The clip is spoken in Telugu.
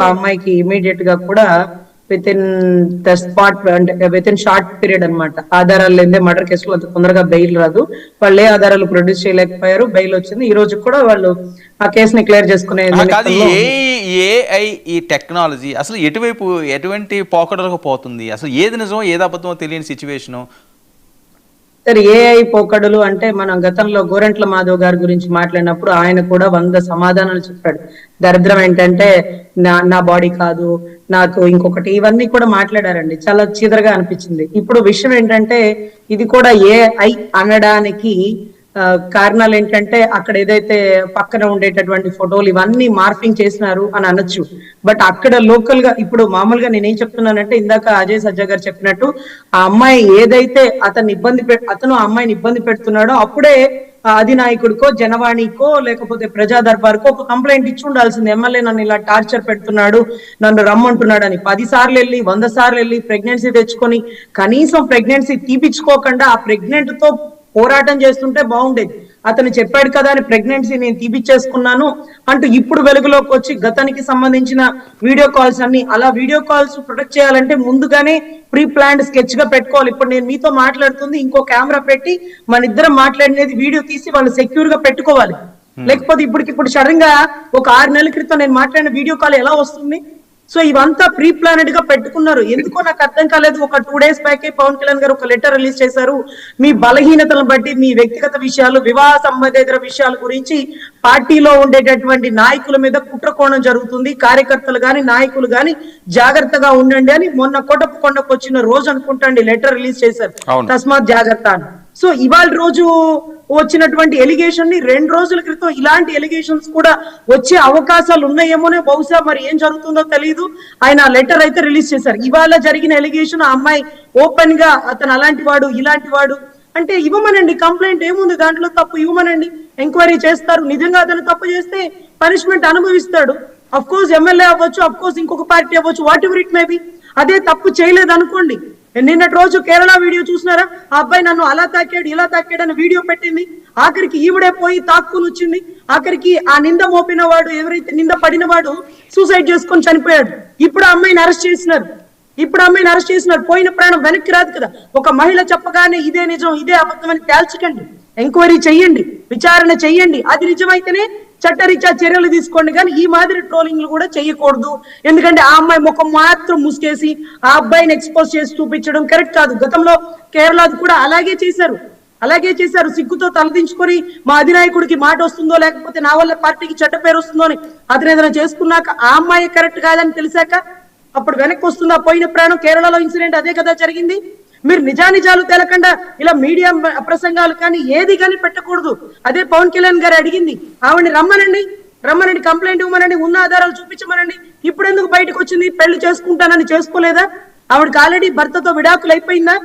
ఆ అమ్మాయికి ఇమీడియట్ గా కూడా విత్ ఇన్ ద స్పాట్ అంటే విత్ ఇన్ షార్ట్ పీరియడ్ అనమాట. ఆధారాలు లేదే మర్డర్ కేసులో అంత తొందరగా బెయిల్ రాదు. వాళ్ళు ఏ ఆధారాలు ప్రొడ్యూస్ చేయలేకపోయారు, బెయిల్ వచ్చింది. ఈ రోజు కూడా వాళ్ళు ఆ కేసుని క్లియర్ చేసుకునే కాదు. ఏఐ ఈ టెక్నాలజీ అసలు ఎటువంటి పోకడలకు పోతుంది? అసలు ఏది నిజమో ఏది అబద్ధమో తెలియని సిచ్యువేషను. సరే, ఏఐ పోకడలు అంటే మనం గతంలో గోరంట్ల మాధవ్ గారి గురించి మాట్లాడినప్పుడు ఆయన కూడా 100 సమాధానాలు చెప్పాడు. దరిద్రం ఏంటంటే నా బాడీ కాదు, నాకు ఇంకొకటి, ఇవన్నీ కూడా మాట్లాడారండి. చాలా చీదరగా అనిపించింది. ఇప్పుడు విషయం ఏంటంటే ఇది కూడా ఏఐ అనడానికి కారణాలు ఏంటంటే అక్కడ ఏదైతే పక్కన ఉండేటటువంటి ఫోటోలు ఇవన్నీ మార్ఫింగ్ చేసినారు అని అనొచ్చు. బట్ అక్కడ లోకల్ గా ఇప్పుడు మామూలుగా నేనేం చెప్తున్నానంటే ఇందాక అజయ్ సజ్జా గారు చెప్పినట్టు ఆ అమ్మాయి ఏదైతే అతను ఆ అమ్మాయిని ఇబ్బంది పెడుతున్నాడో అప్పుడే అధినాయకుడికో జనవాణికో లేకపోతే ప్రజా దర్బార్కో ఒక కంప్లైంట్ ఇచ్చి ఉండాల్సింది. ఎమ్మెల్యే నన్ను ఇలా టార్చర్ పెడుతున్నాడు, నన్ను రమ్మంటున్నాడు అని. 10 సార్లు వెళ్ళి 100 సార్లు వెళ్ళి ప్రెగ్నెన్సీ తెచ్చుకొని కనీసం ప్రెగ్నెన్సీ తీపిచ్చుకోకుండా ఆ ప్రెగ్నెంట్ తో పోరాటం చేస్తుంటే బాగుండేది. అతను చెప్పాడు కదా అని ప్రెగ్నెన్సీ నేను తీపిచ్చేసుకున్నాను అంటూ ఇప్పుడు వెలుగులోకి వచ్చి గతానికి సంబంధించిన వీడియో కాల్స్ అన్ని అలా వీడియో కాల్స్ ప్రొటెక్ట్ చేయాలంటే ముందుగానే ప్రీ ప్లాన్డ్ స్కెచ్ గా పెట్టుకోవాలి. ఇప్పుడు నేను మీతో మాట్లాడుతుంది ఇంకో కెమెరా పెట్టి మన ఇద్దరం మాట్లాడినది వీడియో తీసి వాళ్ళు సెక్యూర్ గా పెట్టుకోవాలి. లేకపోతే ఇప్పటికిప్పుడు సడన్ గా ఒక 6 నెలల క్రితం నేను మాట్లాడిన వీడియో కాల్ ఎలా వస్తుంది? సో ఇవంతా ప్రీ ప్లానెడ్ గా పెట్టుకున్నారు. ఎందుకో నాకు అర్థం కాలేదు. ఒక 2 డేస్ బ్యాక్ పవన్ కళ్యాణ్ గారు ఒక లెటర్ రిలీజ్ చేశారు. మీ బలహీనతలను బట్టి మీ వ్యక్తిగత విషయాలు, వివాహ సంబంధేతర విషయాల గురించి పార్టీలో ఉండేటటువంటి నాయకుల మీద కుట్రకోణం జరుగుతుంది, కార్యకర్తలు గాని నాయకులు గాని జాగ్రత్తగా ఉండండి అని మొన్న కొండకు వచ్చిన రోజు అనుకుంటాండి లెటర్ రిలీజ్ చేశారు, తస్మాత్ జాగ్రత్త అని. సో ఇవాళ రోజు వచ్చినటువంటి ఎలిగేషన్ ని 2 రోజుల క్రితం ఇలాంటి ఎలిగేషన్స్ కూడా వచ్చే అవకాశాలు ఉన్నాయేమోనే. బహుశా మరి ఏం జరుగుతుందో తెలియదు. ఆయన లెటర్ అయితే రిలీజ్ చేశారు. ఇవాళ జరిగిన ఎలిగేషన్ ఆ అమ్మాయి ఓపెన్ గా అతను అలాంటి వాడు ఇలాంటి వాడు అంటే ఇవ్వమనండి, కంప్లైంట్ ఏముంది దాంట్లో, తప్పు ఇవ్వమనండి, ఎంక్వైరీ చేస్తారు. నిజంగా అతను తప్పు చేస్తే పనిష్మెంట్ అనుభవిస్తాడు. అఫ్ కోర్స్ ఎమ్మెల్యే అవ్వచ్చు, అఫ్ కోర్స్ ఇంకొక పార్టీ అవ్వచ్చు, what ever it may be. అదే తప్పు చేయలేదు అనుకోండి. నిన్నటి రోజు కేరళ వీడియో చూసినారా? ఆ అబ్బాయి నన్ను అలా తాకాడు ఇలా తాకాడు అని వీడియో పెట్టింది. ఆఖరికి ఈవిడే పోయి తాక్కుని వచ్చింది. ఆఖరికి ఆ నింద మోపిన వాడు, ఎవరైతే నింద పడిన వాడు సూసైడ్ చేసుకొని చనిపోయాడు. ఇప్పుడు ఆ అమ్మాయిని అరెస్ట్ చేసినారు. పోయిన ప్రాణం వెనక్కి రాదు కదా. ఒక మహిళ చెప్పగానే ఇదే నిజం ఇదే అబద్ధం అని తేల్చకండి. ఎంక్వైరీ చెయ్యండి, విచారణ చెయ్యండి. అది నిజమైతేనే చట్టరీత్యా చర్యలు తీసుకోండి. కానీ ఈ మాదిరి ట్రోలింగ్లు కూడా చేయకూడదు. ఎందుకంటే ఆ అమ్మాయి ముఖం మాత్రం ముసుకేసి ఆ అబ్బాయిని ఎక్స్పోజ్ చేసి చూపించడం కరెక్ట్ కాదు. గతంలో కేరళది కూడా అలాగే చేశారు. సిగ్గుతో తలదించుకొని మా అధినాయకుడికి మాట వస్తుందో లేకపోతే నా వల్ల పార్టీకి చెడ్డ పేరు వస్తుందో అని అతను ఏదైనా చేసుకున్నాక ఆ అమ్మాయి కరెక్ట్ కాదని తెలిసాక అప్పుడు వెనక్కి వస్తుందా పోయిన ప్రాణం? కేరళలో ఇన్సిడెంట్ అదే కదా జరిగింది. మీరు నిజానిజాలు తెలకుండా ఇలా మీడియా ప్రసంగాలు కానీ ఏది కానీ పెట్టకూడదు. అదే పవన్ కళ్యాణ్ గారు అడిగింది, ఆవిడని రమ్మనండి, కంప్లైంట్ ఇవ్వమనండి, ఉన్న ఆధారాలు చూపించమనండి. ఇప్పుడు ఎందుకు బయటకు వచ్చింది? పెళ్లి చేసుకుంటానని చేసుకోలేదా? ఆవిడకి ఆల్రెడీ భర్తతో విడాకులు అయిపోయిందా?